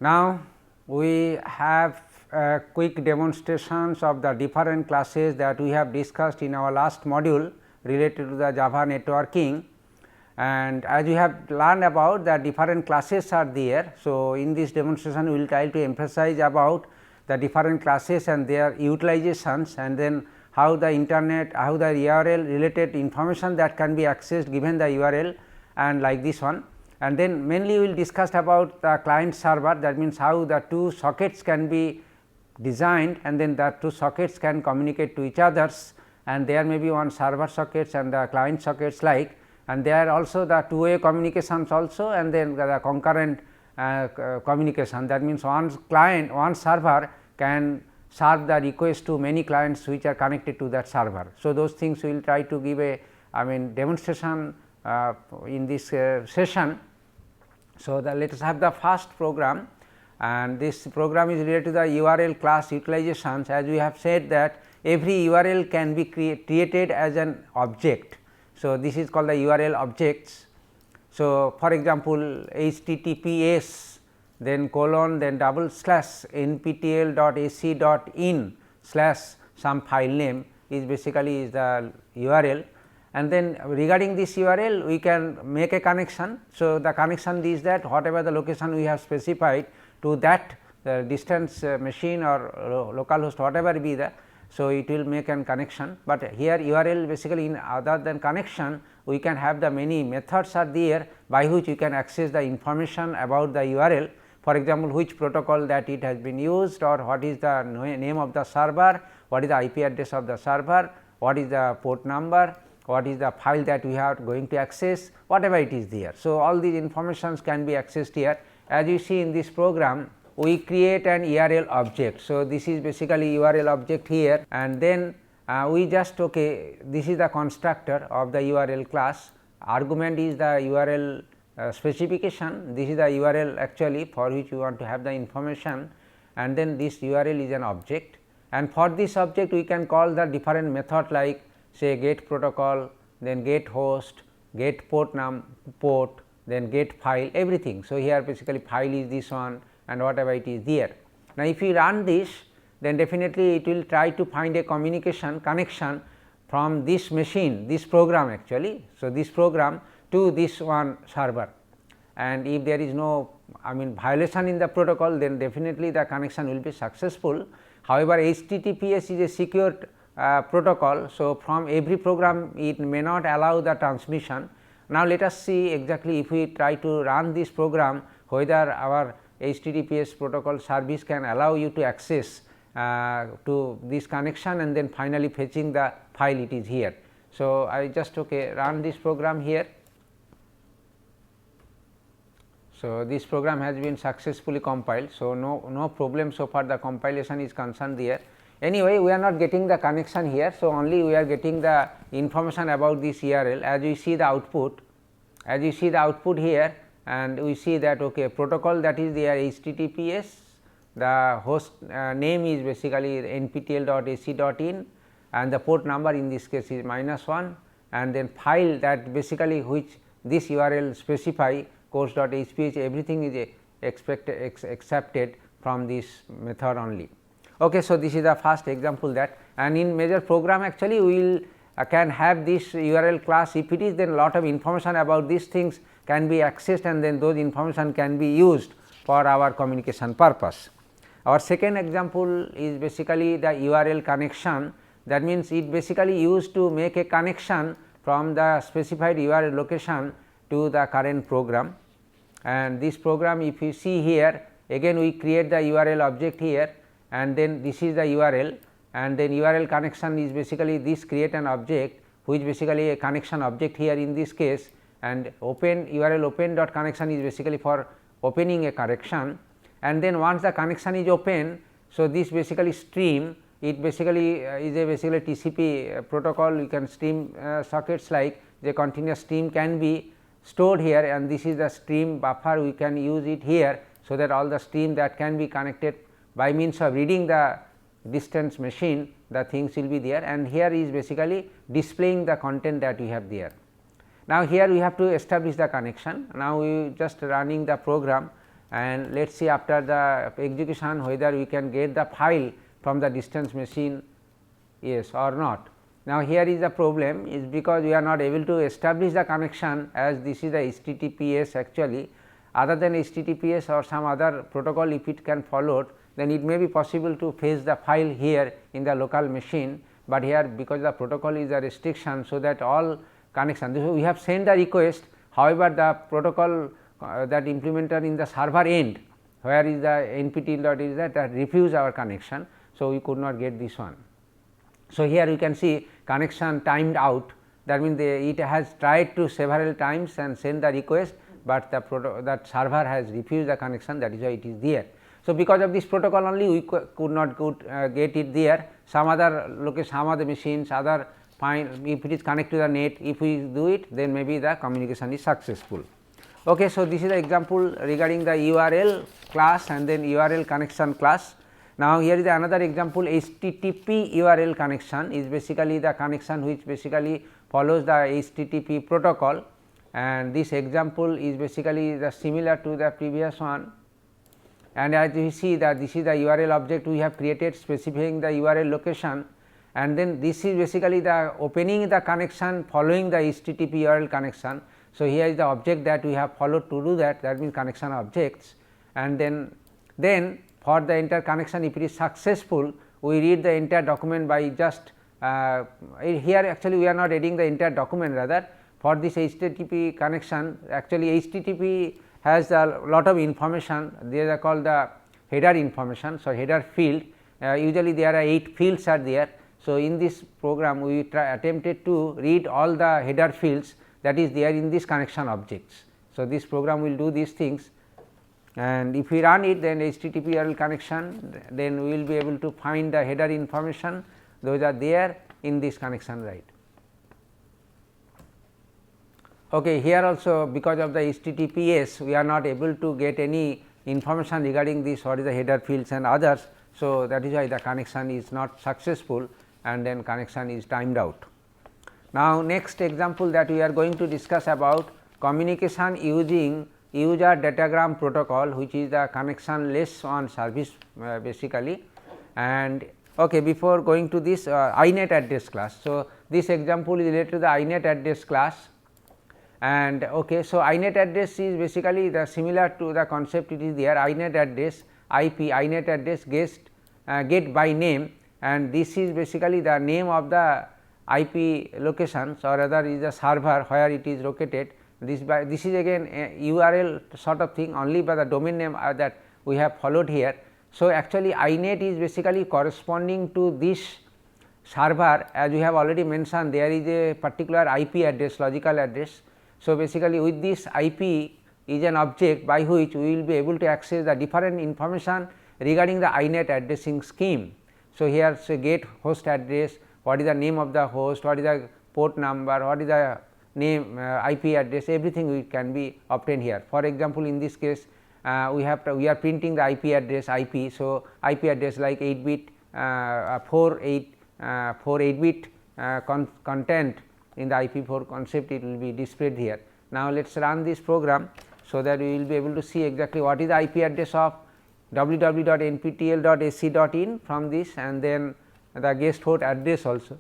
Now, we have quick demonstrations of the different classes that we have discussed in our last module related to the Java networking, and as we have learned about the different classes are there. So, in this demonstration we will try to emphasize about the different classes and their utilizations, and then how the internet, how the URL related information that can be accessed given the URL and like this one. And then mainly we will discuss about the client server, that means how the two sockets can be designed and then the two sockets can communicate to each others, and there may be one server sockets and the client sockets like, and there are also the two way communications also, and then the concurrent communication, that means one client, one server can serve the request to many clients which are connected to that server. So, those things we will try to give a demonstration in this session. So, let us have the first program, and this program is related to the URL class utilizations. As we have said that every URL can be created as an object. So, this is called the URL objects. So, for example, https then colon then double slash nptel.ac.in slash some file name is basically is the URL, and then regarding this URL we can make a connection. So, the connection is that whatever the location we have specified to that distance machine or local host whatever be the. So, it will make an connection, but here URL basically in other than connection we can have the many methods are there by which you can access the information about the URL. For example, which protocol that it has been used, or what is the name of the server, what is the IP address of the server, what is the port number, what is the file that we are going to access, whatever it is there. So, all these informations can be accessed here. As you see in this program, we create an URL object. So, this is basically URL object here, and then we just this is the constructor of the URL class. Argument is the URL specification, this is the URL actually for which you want to have the information, and then this URL is an object, and for this object we can call the different method like say get protocol, then get host, get port, then get file, everything. So, here basically file is this one and whatever it is there. Now, if you run this, then definitely it will try to find a connection from this machine, this program actually. So, this program to this one server, and if there is no violation in the protocol, then definitely the connection will be successful. However, HTTPS is a secure protocol. So, from every program it may not allow the transmission. Now, let us see exactly if we try to run this program whether our HTTPS protocol service can allow you to access to this connection and then finally fetching the file it is here. So, I just run this program here. So, this program has been successfully compiled. So, no problem so far the compilation is concerned there. Anyway, we are not getting the connection here. So, only we are getting the information about this URL. As we see the output, here, and we see that protocol that is there HTTPS, the host name is basically nptel.ac.in, and the port number in this case is -1, and then file that basically which this URL specify course.hph, everything is accepted from this method only. Okay, so, this is the first example that, and in major program actually we will can have this URL class. If it is, then lot of information about these things can be accessed, and then those information can be used for our communication purpose. Our second example is basically the URL connection, that means it basically used to make a connection from the specified URL location to the current program. And this program, if you see here, again we create the URL object here, and then this is the URL, and then URL connection is basically this create an object which basically a connection object here in this case, and open URL open dot connection is basically for opening a connection, and then once the connection is open. So, this basically stream, it basically is a basically TCP protocol. You can stream sockets like the continuous stream can be stored here, and this is the stream buffer, we can use it here. So, that all the stream that can be connected by means of reading the distance machine, the things will be there, and here is basically displaying the content that we have there. Now, here we have to establish the connection. Now, we just running the program, and let us see after the execution whether we can get the file from the distance machine, yes or not. Now, here is the problem is because we are not able to establish the connection, as this is the HTTPS actually. Other than HTTPS or some other protocol, if it can follow, then it may be possible to fetch the file here in the local machine, but here because the protocol is a restriction. So, that all connection, so we have sent the request, however, the protocol that implemented in the server end, where is the nptel is that refuse our connection. So, we could not get this one. So, here you can see connection timed out, that means it has tried to several times and send the request, but the that server has refused the connection, that is why it is there. So, because of this protocol only we could not get it there. Some other location, some other machines, other fine, if it is connected to the net, if we do it, then maybe the communication is successful. Okay, so, this is the example regarding the URL class and then URL connection class. Now, here is another example, HTTP URL connection is basically the connection which basically follows the HTTP protocol, and this example is basically the similar to the previous one. And as you see that this is the URL object we have created specifying the URL location, and then this is basically the opening the connection following the HTTP URL connection. So, here is the object that we have followed to do that, that means connection objects, and then for the entire connection, if it is successful, we read the entire document by just here actually we are not reading the entire document, rather for this HTTP connection actually HTTP has a lot of information, they are called the header information. So, header field usually there are 8 fields are there. So, in this program we attempted to read all the header fields that is there in this connection objects. So, this program will do these things, and if we run it, then HTTP URL connection, then we will be able to find the header information, those are there in this connection, right. Okay, here also because of the HTTPS we are not able to get any information regarding this, what is the header fields and others. So, that is why the connection is not successful and then connection is timed out. Now, next example that we are going to discuss about communication using user datagram protocol, which is the connectionless on service basically. And okay, before going to this InetAddress class. So, this example is related to the InetAddress class, and okay, so InetAddress is basically the similar to the concept, it is there InetAddress IP, InetAddress get by name, and this is basically the name of the IP locations, or rather is the server where it is located. This is again a URL sort of thing, only by the domain name that we have followed here. So, actually INET is basically corresponding to this server, as we have already mentioned, there is a particular IP address, logical address. So, basically with this IP is an object by which we will be able to access the different information regarding the INET addressing scheme. So, here say get host address, what is the name of the host, what is the port number, what is the name IP address, everything we can be obtained here. For example, in this case we are printing the IP address IP. So, IP address like 8 bit 8 bit content in the IP4 concept, it will be displayed here. Now, let us run this program, so that we will be able to see exactly what is the IP address of www.nptel.ac.in from this, and then the guest host address also.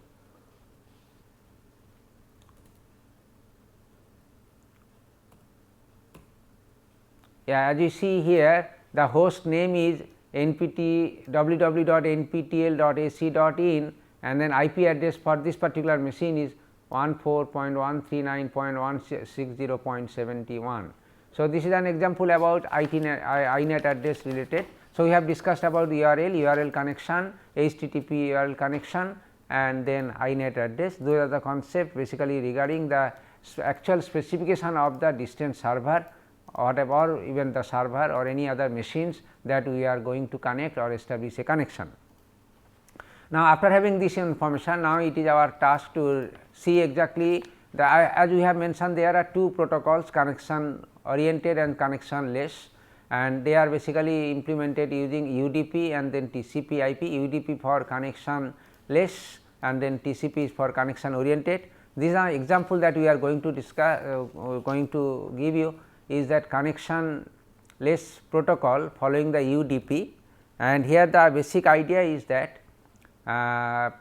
Yeah, as you see here, the host name is www.nptel.ac.in, and then IP address for this particular machine is 14.139.160.71. So, this is an example about INET address related. So, we have discussed about URL connection, HTTP URL connection, and then INET address. Those are the concepts basically regarding the actual specification of the distant server, whatever, even the server or any other machines that we are going to connect or establish a connection. Now, after having this information, now it is our task to see exactly the, as we have mentioned, there are two protocols, connection oriented and connectionless, and they are basically implemented using UDP and then TCP IP, UDP for connectionless and then TCP is for connection oriented. These are example that we are going to discuss, going to give you is that connection less protocol following the UDP, and here the basic idea is that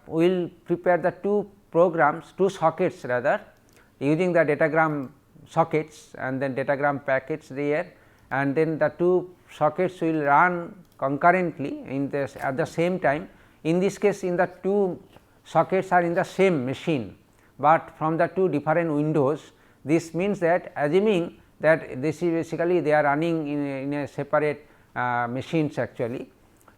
we will prepare the two sockets rather, using the datagram sockets and then datagram packets there, and then the two sockets will run concurrently in this at the same time. In this case, in the two sockets are in the same machine, but from the two different windows. This means that assuming that this is basically they are running in a separate machines actually.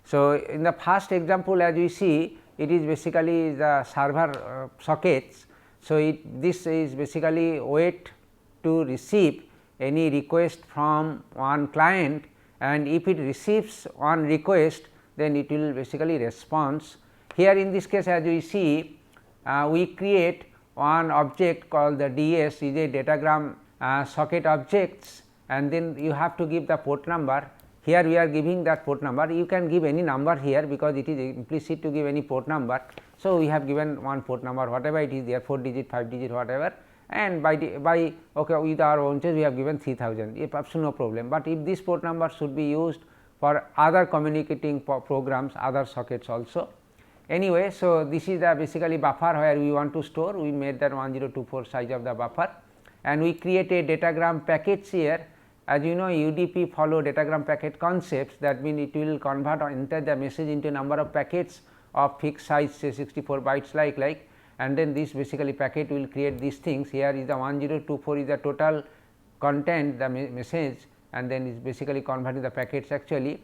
So, in the first example, as we see, it is basically the server sockets. So, this is basically wait to receive any request from one client, and if it receives one request, then it will basically response. Here in this case, as we see, we create one object called the DS is a datagram socket objects, and then you have to give the port number. Here we are giving that port number. You can give any number here because it is implicit to give any port number. So, we have given one port number whatever it is there, 4 digit, 5 digit, whatever, and by okay, with our own choice we have given 3000, if absolutely no problem. But if this port number should be used for other communicating programs, other sockets also. Anyway, so this is the basically buffer where we want to store. We made that 1024 size of the buffer, and we create a datagram package here. As you know, UDP follow datagram packet concepts, that means it will convert or enter the message into a number of packets of fixed size, say 64 bytes like, and then this basically packet will create these things. Here is the 1024 is the total content, the message, and then is basically converting the packets actually.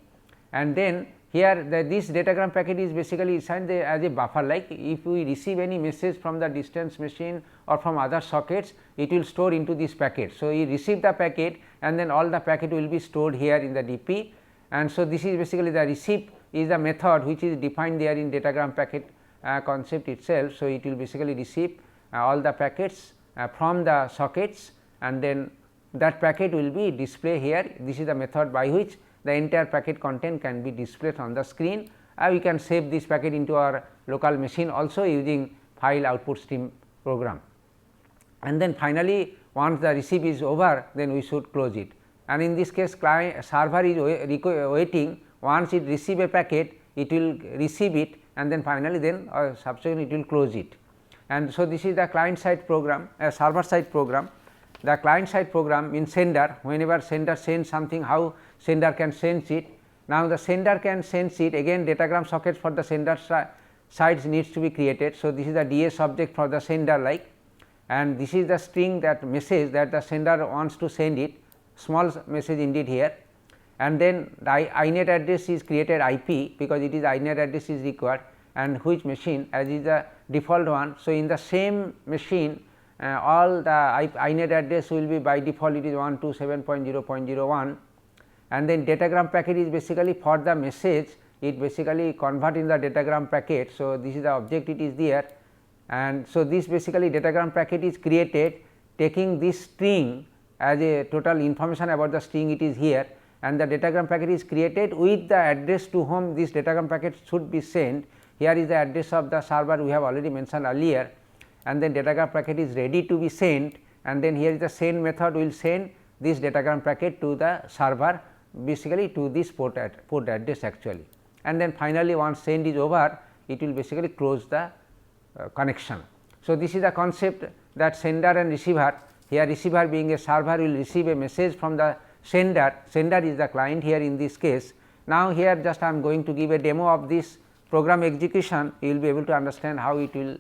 And then here this datagram packet is basically assigned as a buffer, like if we receive any message from the distance machine or from other sockets, it will store into this packet. So, we receive the packet and then all the packet will be stored here in the DP, and so this is basically the receive is the method which is defined there in datagram packet concept itself. So, it will basically receive all the packets from the sockets, and then that packet will be displayed here. This is the method by which the entire packet content can be displayed on the screen. We can save this packet into our local machine also using file output stream program. And then finally, once the receive is over, then we should close it. And in this case, client server is waiting. Once it receive a packet, it will receive it, and then finally then subsequently it will close it. And so, this is the client side program, server side program. The client side program means sender, whenever sender sends something, how sender can sense it. Now, the sender can sense it, again datagram sockets for the sender sides needs to be created. So, this is the DS object for the sender like, and this is the string, that message that the sender wants to send it, small message indeed here, and then the INET address is created IP, because it is INET address is required, and which machine as is the default one. So, in the same machine all the INET address will be by default, it is 127.0.01, and then datagram packet is basically for the message, it basically convert in the datagram packet. So, this is the object, it is there, and so this basically datagram packet is created taking this string as a total information about the string, it is here, and the datagram packet is created with the address to whom this datagram packet should be sent. Here is the address of the server we have already mentioned earlier, and then datagram packet is ready to be sent, and then here is the send method will send this datagram packet to the server, basically to this port address actually, and then finally once send is over, it will basically close the connection. So, this is the concept that sender and receiver. Here receiver being a server will receive a message from the sender is the client here in this case. Now, here just I am going to give a demo of this program execution, you will be able to understand how it will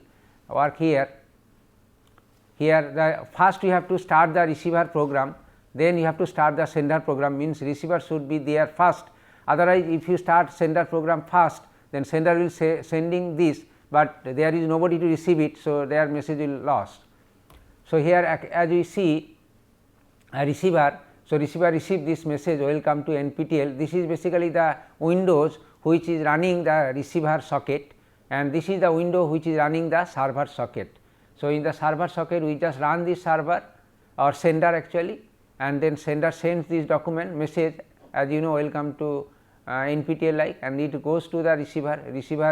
work here. Here the first you have to start the receiver program, then you have to start the sender program, means receiver should be there first. Otherwise, if you start sender program first, then sender will say sending this, but there is nobody to receive it. So, their message will lost. So, here as we see a receiver. So, receiver receive this message, welcome to NPTEL. This is basically the Windows which is running the receiver socket, and this is the window which is running the server socket. So, in the server socket we just run this server or sender actually, and then sender sends this document message, as you know, welcome to NPTEL like, and it goes to the receiver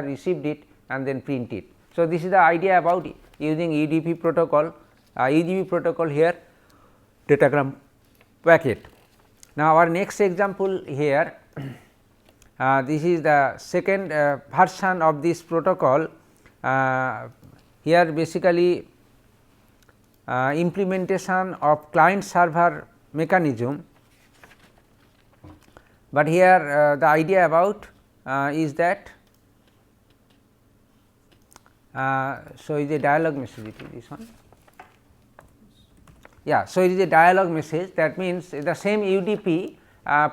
received it and then print it. So, this is the idea about it, using UDP protocol, UDP protocol here datagram packet. Now, our next example here, this is the second version of this protocol. Here basically implementation of client server mechanism, but here the idea about is that so is a dialog message, it is this one. Yeah, so it is a dialog message, that means the same UDP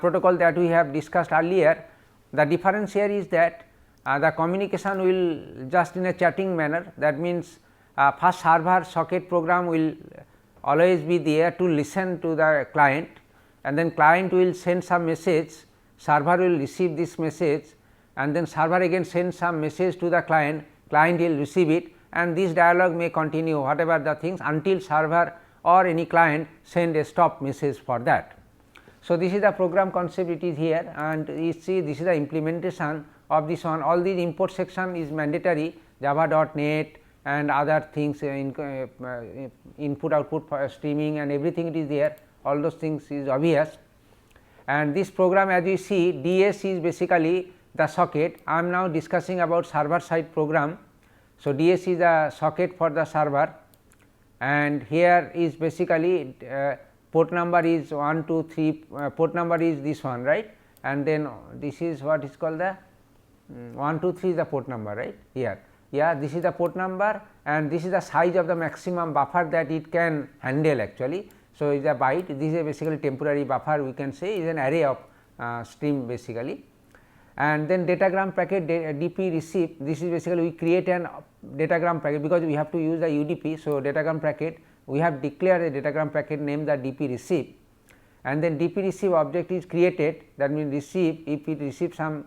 protocol that we have discussed earlier. The difference here is that the communication will just in a chatting manner, that means first server socket program will always be there to listen to the client, and then client will send some message, server will receive this message, and then server again sends some message to the client, client will receive it, and this dialogue may continue whatever the things until server or any client send a stop message for that. So, this is the program concept, it is here, and you see this is the implementation of this one. All these import section is mandatory, java.net and other things, input output for streaming and everything it is there, all those things is obvious. And this program, as you see, DS is basically the socket. I am now discussing about server side program. So, DS is the socket for the server, and here is basically port number is 1, 2, 3, port number is this one, right, and then this is what is called the 1, 2, 3 is the port number, right here. Yeah, this is the port number, and this is the size of the maximum buffer that it can handle actually. So, is a byte, this is a basically temporary buffer, we can say is an array of stream basically. And then datagram packet DP receive, this is basically we create an datagram packet, because we have to use the UDP. So, datagram packet we have declared a datagram packet name the DP receive, and then DP receive object is created, that means receive, if it receives some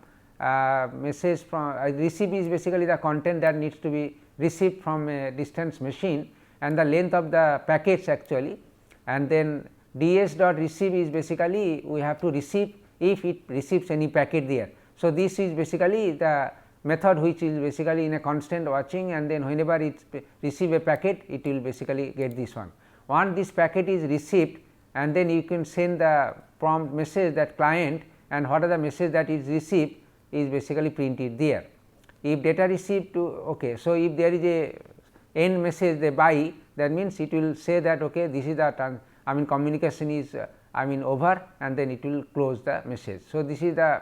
message from receive is basically the content that needs to be received from a distance machine, and the length of the packets actually, and then ds dot receive is basically we have to receive if it receives any packet there. So, this is basically the method which is basically in a constant watching, and then whenever it receive a packet it will basically get this one. Once this packet is received, and then you can send the prompt message that client, and what are the message that is received is basically printed there. If data received to okay, so if there is a end message the by, that means it will say that okay, this is the communication is over, and then it will close the message. So, this is the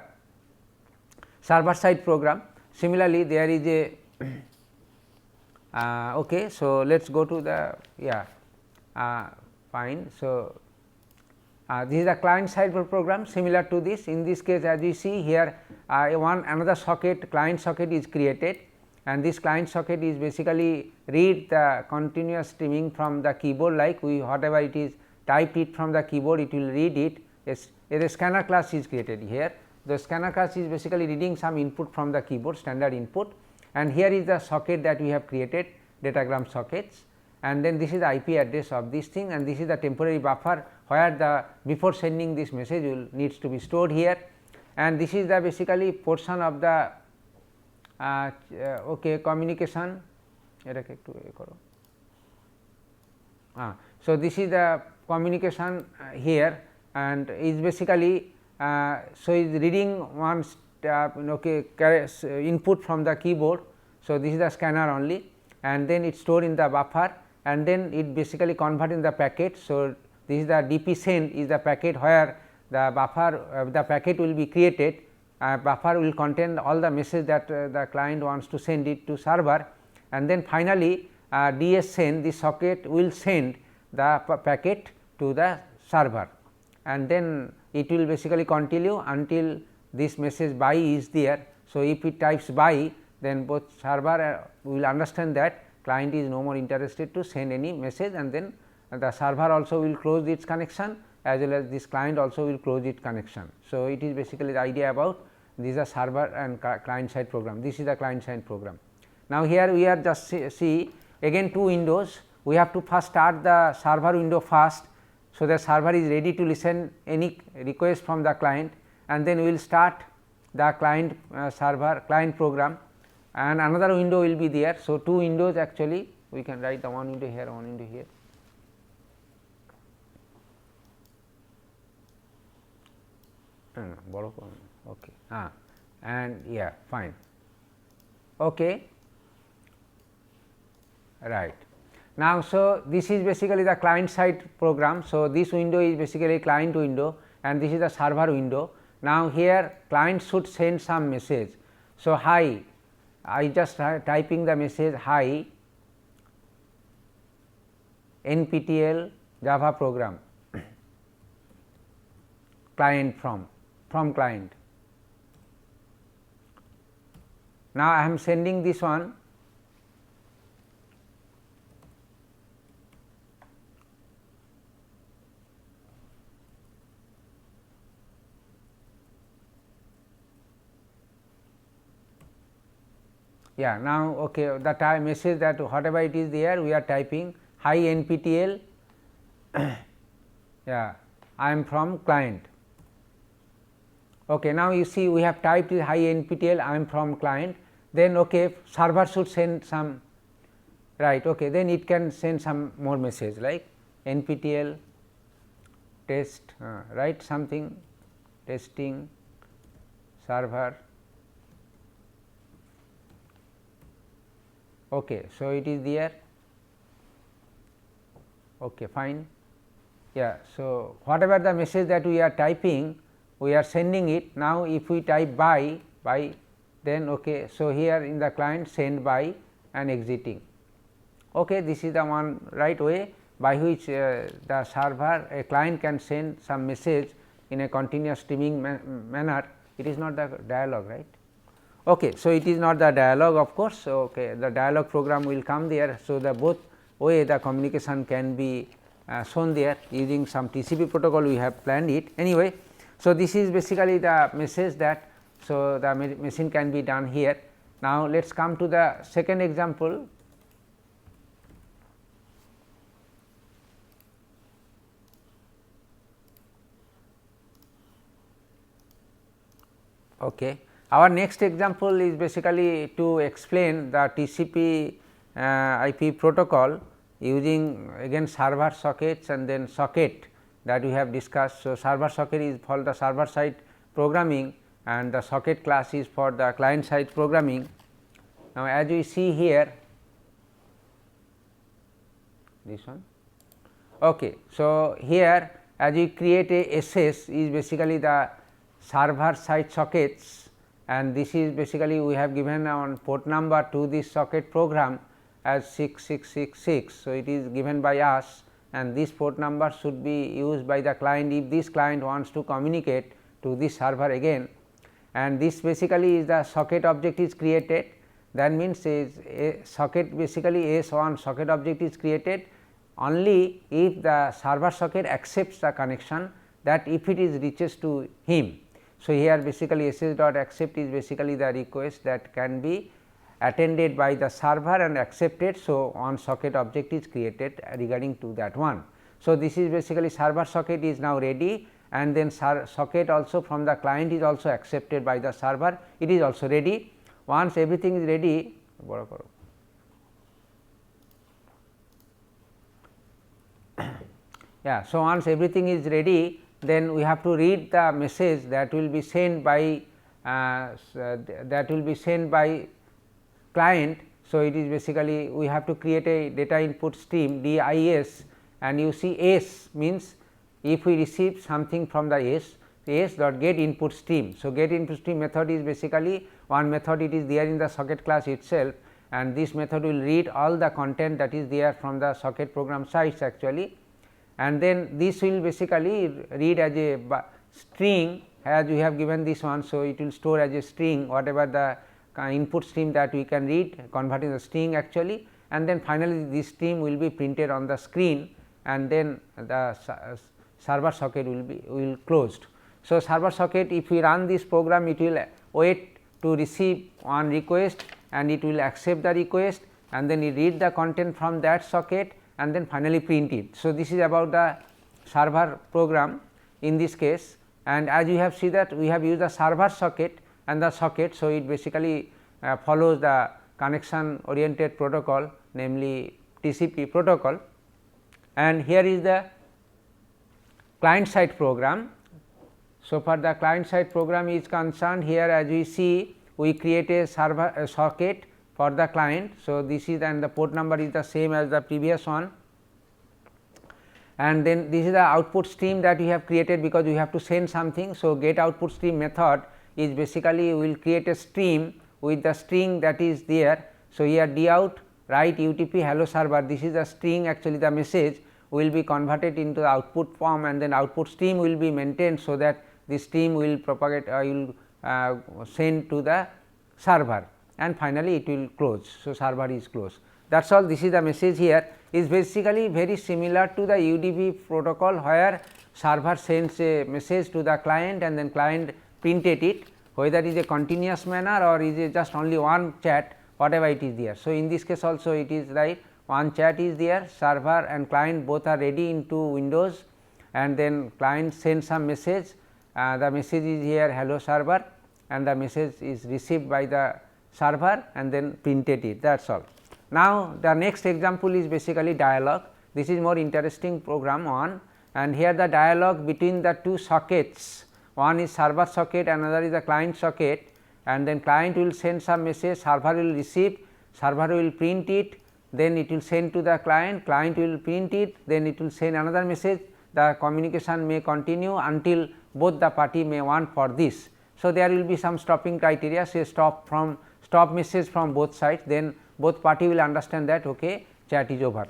server side program. Similarly, there is a okay. So, let us go to the fine. So, this is the client side program similar to this. In this case, as you see here, another socket, client socket is created, and this client socket is basically read the continuous streaming from the keyboard, like we whatever it is typed it from the keyboard, it will read it. Yes, a scanner class is created here. The scanner class is basically reading some input from the keyboard, standard input, and here is the socket that we have created, datagram sockets, and then this is the IP address of this thing, and this is the temporary buffer where the before sending this message will needs to be stored here, and this is the basically portion of the communication. So, this is the communication here, and is basically so is reading one input from the keyboard. So, this is the scanner only, and then it stored in the buffer, and then it basically converting the packet. So, this is the DP send is the packet where the buffer the packet will be created, buffer will contain all the message that the client wants to send it to server, and then finally, DS send, this socket will send the packet to the server, and then it will basically continue until this message by is there. So, if it types by, then both server will understand that client is no more interested to send any message, and then the server also will close its connection, as well as this client also will close its connection. So, it is basically the idea about this is a server and client side program. This is the client side program. Now, here we are just see again two windows. We have to first start the server window first. So, the server is ready to listen any request from the client, and then we will start the client server client program, and another window will be there. So, two windows actually we can write the one window here, one window here. Okay, and yeah, fine. Okay, right. Now, so this is basically the client side program. So, this window is basically client window and this is the server window. Now, here client should send some message. So, hi, I just typing the message hi NPTEL Java program client from client. Now, I am sending this one. Yeah, now okay, the time message that whatever it is there we are typing hi NPTEL yeah, I am from client. Okay, now you see we have typed hi NPTEL I am from client, then okay, server should send some, right, okay, then it can send some more message like NPTEL test, right, something testing server. Okay, so it is there. Okay, fine. Yeah, so whatever the message that we are typing, we are sending it. Now, if we type by, then okay, so here in the client send by and exiting. Okay, this is the one right way by which the server a client can send some message in a continuous streaming manner. It is not the dialogue, right. Okay, so it is not the dialogue, of course. So, okay, the dialogue program will come there. So, the both way the communication can be shown there using some TCP protocol we have planned it anyway. So, this is basically the message that, so the machine can be done here. Now, let us come to the second example. Okay. Our next example is basically to explain the TCP IP protocol using again server sockets and then socket that we have discussed. So, server socket is for the server side programming and the socket class is for the client side programming. Now, as we see here this one. Okay. So, here as we create a SS is basically the server side sockets, and this is basically we have given on port number to this socket program as 6666. So, it is given by us and this port number should be used by the client if this client wants to communicate to this server again, and this basically is the socket object is created. That means, is a socket basically S1 socket object is created only if the server socket accepts the connection, that if it is reaches to him. So, here basically SS dot accept is basically the request that can be attended by the server and accepted. So, one socket object is created regarding to that one. So, this is basically server socket is now ready, and then socket also from the client is also accepted by the server, it is also ready. Once everything is ready, yeah. So, once everything is ready, then we have to read the message that will be sent by client. So, it is basically we have to create a data input stream DIS, and you see S means if we receive something from the S dot get input stream. So, get input stream method is basically one method, it is there in the socket class itself, and this method will read all the content that is there from the socket program sites actually, and then this will basically read as a string as we have given this one. So, it will store as a string whatever the input stream that we can read, converting the string actually, and then finally, this stream will be printed on the screen, and then the server socket will closed. So, server socket if we run this program, it will wait to receive one request and it will accept the request, and then it read the content from that socket and then finally print it. So, this is about the server program in this case, and as you have seen that we have used the server socket and the socket. So, it basically follows the connection oriented protocol, namely TCP protocol, and here is the client side program. So, for the client side program is concerned, here as we see we create a server socket for the client. So, this is and the port number is the same as the previous one, and then this is the output stream that we have created because we have to send something. So, get output stream method is basically we will create a stream with the string that is there. So, here d out write UTP hello server, this is the string, actually the message will be converted into the output form, and then output stream will be maintained. So, that the stream will propagate will send to the server, and finally, it will close. So, server is closed, that is all. This is the message here, is basically very similar to the UDP protocol, where server sends a message to the client and then client printed it, whether it is a continuous manner or is it just only one chat, whatever it is there. So, in this case also it is like one chat is there, server and client both are ready into Windows, and then client sends some message, the message is here hello server, and the message is received by the server and then printed it, that is all. Now, the next example is basically dialog. This is more interesting program one, and here the dialog between the two sockets, one is server socket, another is the client socket, and then client will send some message, server will receive, server will print it, then it will send to the client, client will print it, then it will send another message, the communication may continue until both the party may want for this. So, there will be some stopping criteria, say stop message from both sides, then both party will understand that okay, chat is over.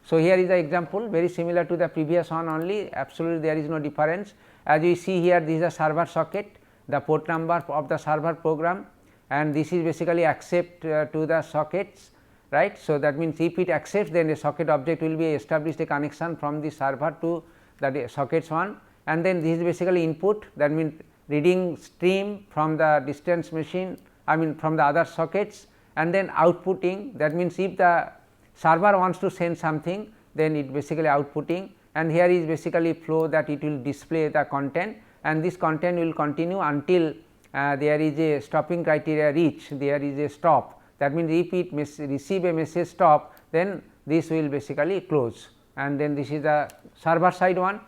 So, here is the example very similar to the previous one only, absolutely there is no difference. As we see here, this is a server socket, the port number of the server program, and this is basically accept to the sockets, right. So, that means if it accepts, then a socket object will be established a connection from the server to the sockets one, and then this is basically input, that means reading stream from the distance machine, I mean from the other sockets, and then outputting, that means if the server wants to send something, then it basically outputting, and here is basically flow that it will display the content, and this content will continue until there is a stopping criteria reached, there is a stop, that means if it receive a message stop, then this will basically close, and then this is the server side one.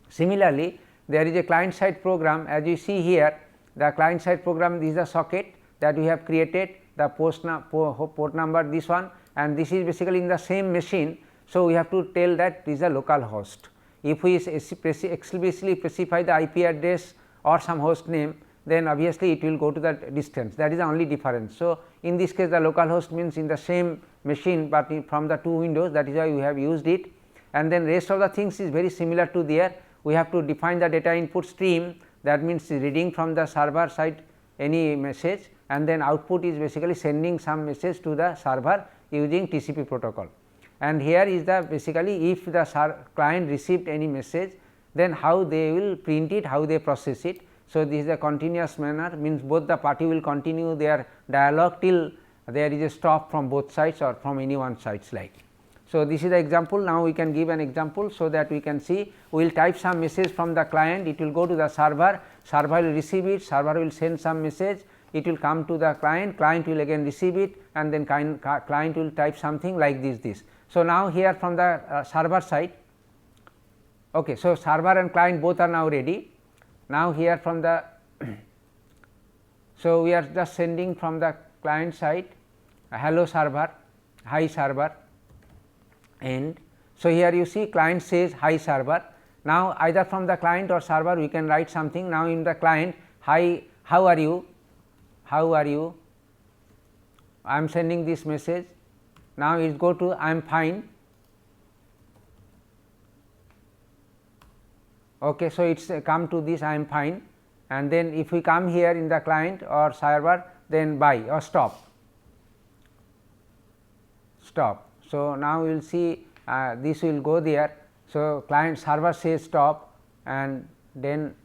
Similarly, there is a client side program, as you see here, the client side program, this is a socket that we have created, the port number this one, and this is basically in the same machine. So, we have to tell that this is a local host. If we explicitly specify the IP address or some host name, then obviously it will go to the distance, that is the only difference. So, in this case the local host means in the same machine, but from the two windows, that is why we have used it, and then rest of the things is very similar to there. We have to define the data input stream, that means reading from the server side any message, and then output is basically sending some message to the server using TCP protocol. And here is the basically if the client received any message, then how they will print it, how they process it. So, this is a continuous manner, means both the party will continue their dialogue till there is a stop from both sides or from any one sides like. So, this is the example. Now, we can give an example, so that we can see we will type some message from the client, it will go to the server, server will receive it, server will send some message, it will come to the client, client will again receive it, and then client will type something like this. So, now here from the server side, okay, so server and client both are now ready. Now, here from the so we are just sending from the client side hello server, hi server, and so here you see client says hi server. Now, either from the client or server we can write something. Now, in the client, hi, how are you, I am sending this message. Now, it go to I am fine. Okay, so, it is come to this I am fine, and then if we come here in the client or server, then bye or stop. So, now we will see this will go there. So, client server says stop, and then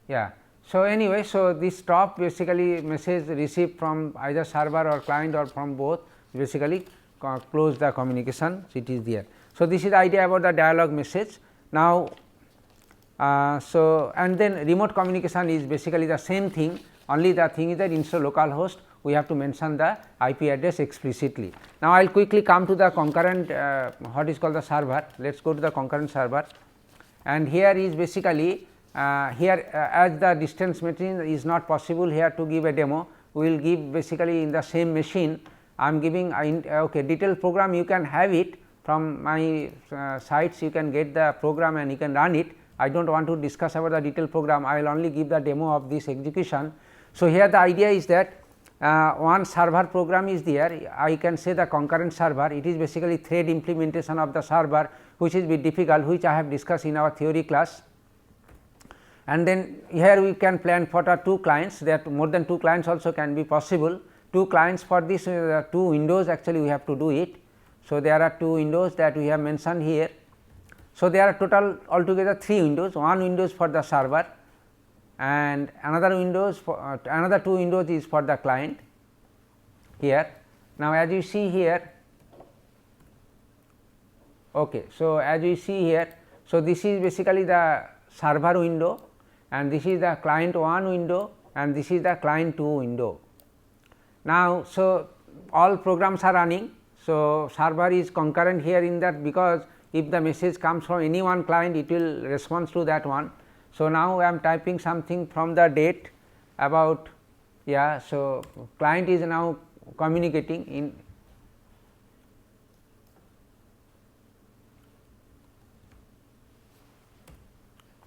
yeah. So, anyway, so this stop basically message received from either server or client or from both, basically close the communication, it is there. So, this is the idea about the dialog message. Now, so and then remote communication is basically the same thing, only the thing is that instead of local host we have to mention the IP address explicitly. Now, I will quickly come to the concurrent what is called the server. Let us go to the concurrent server. and here is basically here as the distance machine is not possible here to give a demo, we will give basically in the same machine. I am giving okay, detailed program you can have it from my sites, you can get the program and you can run it. I do not want to discuss about the detailed program, I will only give the demo of this execution. So, here the idea is that one server program is there, I can say the concurrent server, it is basically thread implementation of the server, which is bit difficult, which I have discussed in our theory class. And then here we can plan for the 2 clients, that more than 2 clients also can be possible. 2 clients for this 2 windows actually we have to do it. So, there are 2 windows that we have mentioned here. So, there are total altogether 3 windows, one windows for the server and another windows for another 2 windows is for the client here. Now, as you see here, okay, so as you see here, so this is basically the server window and this is the client 1 window and this is the client 2 window. Now, so all programs are running. So, server is concurrent here in that, because if the message comes from any one client, it will respond to that one. So, now I am typing something from the date about, yeah, so client is now communicating in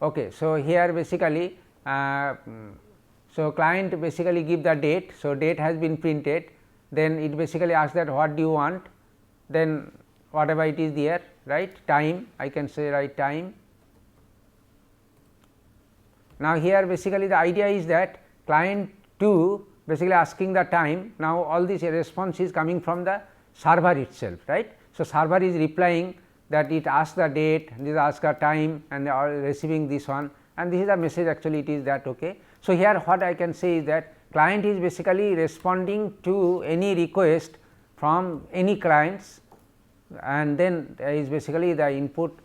okay. So, here basically so client basically give the date. So, date has been printed, then it basically asks that what do you want, then whatever it is there, right, time, I can say right time. Now, here basically the idea is that client 2 basically asking the time. Now, all this response is coming from the server itself, right. So, server is replying that it asks the date, this asks the time and receiving this one, and this is the message actually it is that. Okay. So, here what I can say is that client is basically responding to any request from any clients, and then is basically the input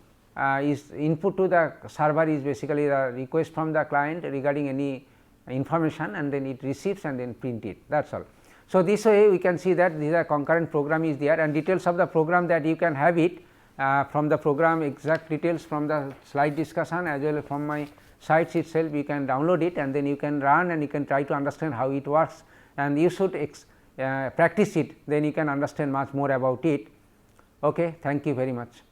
is input to the server is basically the request from the client regarding any information, and then it receives and then print it, that is all. So, this way we can see that this is a concurrent program is there, and details of the program that you can have it from the program, exact details from the slide discussion as well as from my sites itself, you can download it and then you can run and you can try to understand how it works, and you should practice it, then you can understand much more about it. Okay. Thank you very much.